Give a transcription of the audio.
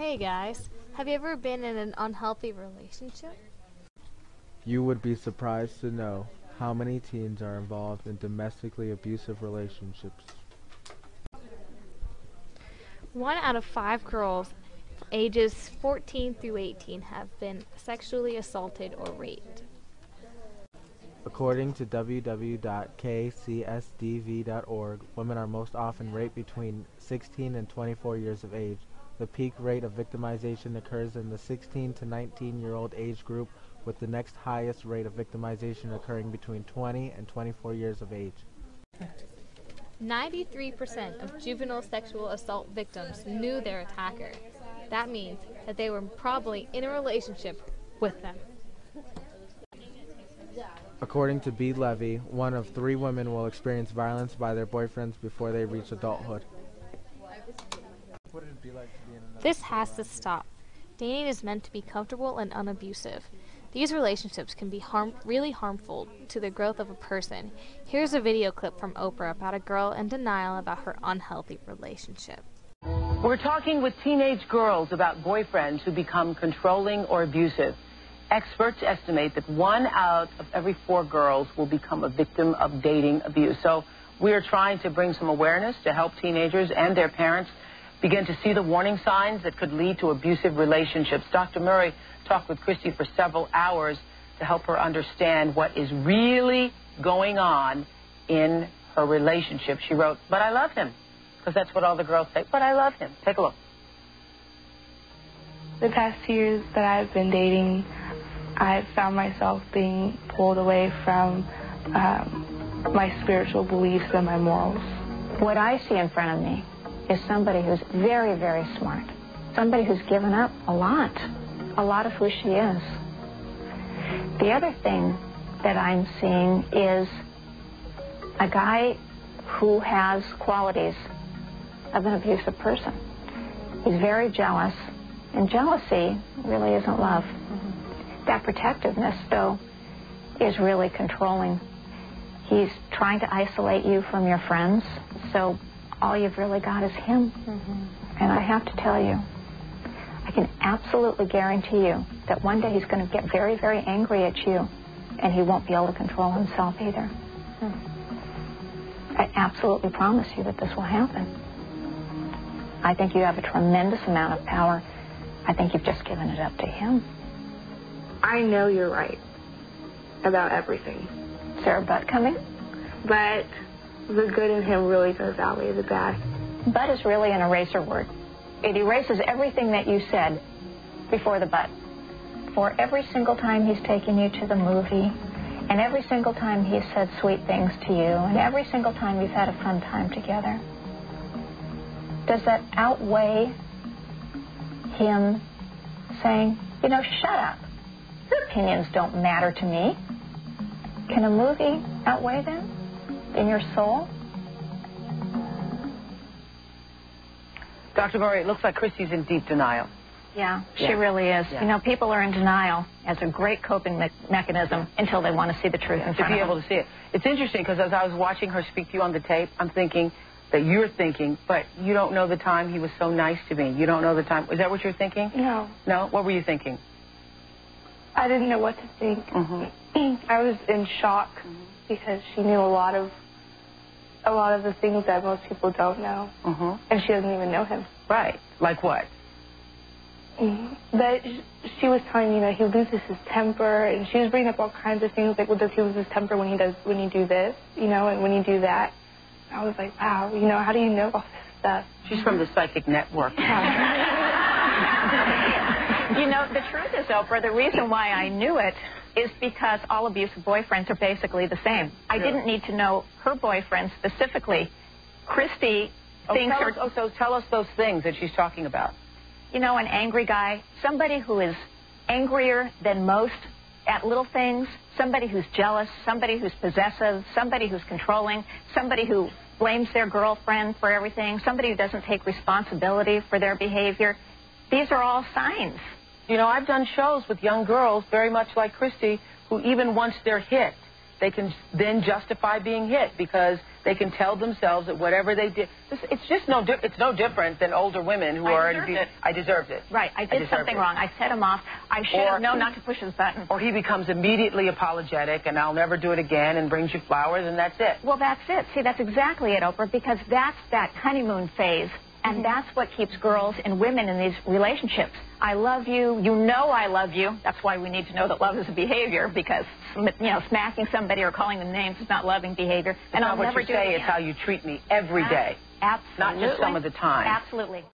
Hey guys, have you ever been in an unhealthy relationship? You would be surprised to know how many teens are involved in domestically abusive relationships. 1 out of 5 girls ages 14 through 18 have been sexually assaulted or raped. According to www.kcsdv.org, women are most often raped between 16 and 24 years of age. The peak rate of victimization occurs in the 16 to 19-year-old age group, with the next highest rate of victimization occurring between 20 and 24 years of age. 93% of juvenile sexual assault victims knew their attacker. That means that they were probably in a relationship with them. According to B. Levy, 1 of 3 women will experience violence by their boyfriends before they reach adulthood. This has to stop. Dating is meant to be comfortable and unabusive. These relationships can be really harmful to the growth of a person. Here's a video clip from Oprah about a girl in denial about her unhealthy relationship. We're talking with teenage girls about boyfriends who become controlling or abusive. Experts estimate that 1 out of every 4 girls will become a victim of dating abuse. So we are trying to bring some awareness to help teenagers and their parents begin to see the warning signs that could lead to abusive relationships. Dr. Murray talked with Christy for several hours to help her understand what is really going on in her relationship. She wrote, "But I love him," because that's what all the girls say. But I love him. Take a look. The past 2 years that I've been dating, I've found myself being pulled away from my spiritual beliefs and my morals. What I see in front of me is somebody who's very, very smart. Somebody who's given up a lot of who she is. The other thing that I'm seeing is a guy who has qualities of an abusive person. He's very jealous, and jealousy really isn't love. That protectiveness, though, is really controlling. He's trying to isolate you from your friends, so all you've really got is him. And I have to tell you, I can absolutely guarantee you that one day he's going to get very, very angry at you, and he won't be able to control himself either. I absolutely promise you that this will happen. I think you have a tremendous amount of power. I think you've just given it up to him. I know you're right about everything. Is there a but coming? But the good in him really does outweigh the bad. But is really an eraser word. It erases everything that you said before the but. For every single time he's taken you to the movie, and every single time he's said sweet things to you, and every single time you've had a fun time together, does that outweigh him saying, you know, shut up. Your opinions don't matter to me. Can a movie outweigh that in your soul? Dr. Murray, it looks like Christy's in deep denial. Yeah, she really is. Yeah. You know, people are in denial as a great coping mechanism until they want to see the truth in front of them. To be able to see it. It's interesting because as I was watching her speak to you on the tape, I'm thinking that you're thinking, but you don't know the time he was so nice to me. You don't know the time. Is that what you're thinking? No. No? What were you thinking? I didn't know what to think. I was in shock because she knew a lot of the things that most people don't know, and she doesn't even know him. Right. Like what? But she was telling me that he loses his temper, and she was bringing up all kinds of things like, well, does he lose his temper when you do this, you know, and when you do that? I was like, wow, you know, how do you know all this stuff? She's from the Psychic Network. You know, the truth is, Oprah, the reason why I knew it is because all abusive boyfriends are basically the same. I didn't need to know her boyfriend specifically. Christy thinks her... So tell us those things that she's talking about. You know, an angry guy, somebody who is angrier than most at little things, somebody who's jealous, somebody who's possessive, somebody who's controlling, somebody who blames their girlfriend for everything, somebody who doesn't take responsibility for their behavior. These are all signs. You know, I've done shows with young girls very much like Christy, who even once they're hit, they can then justify being hit because they can tell themselves that whatever they did, it's just it's no different than older women who are I deserved it. Right, I did something wrong. I set him off. I should have known not to push his button. Or he becomes immediately apologetic and I'll never do it again and brings you flowers and that's it. Well, that's it. See, that's exactly it, Oprah, because that's that honeymoon phase. And that's what keeps girls and women in these relationships. I love you. You know I love you. That's why we need to know that love is a behavior, because, you know, smacking somebody or calling them names is not loving behavior. And I'll never do it again. It's how you treat me every day. Absolutely. Not just some of the time. Absolutely.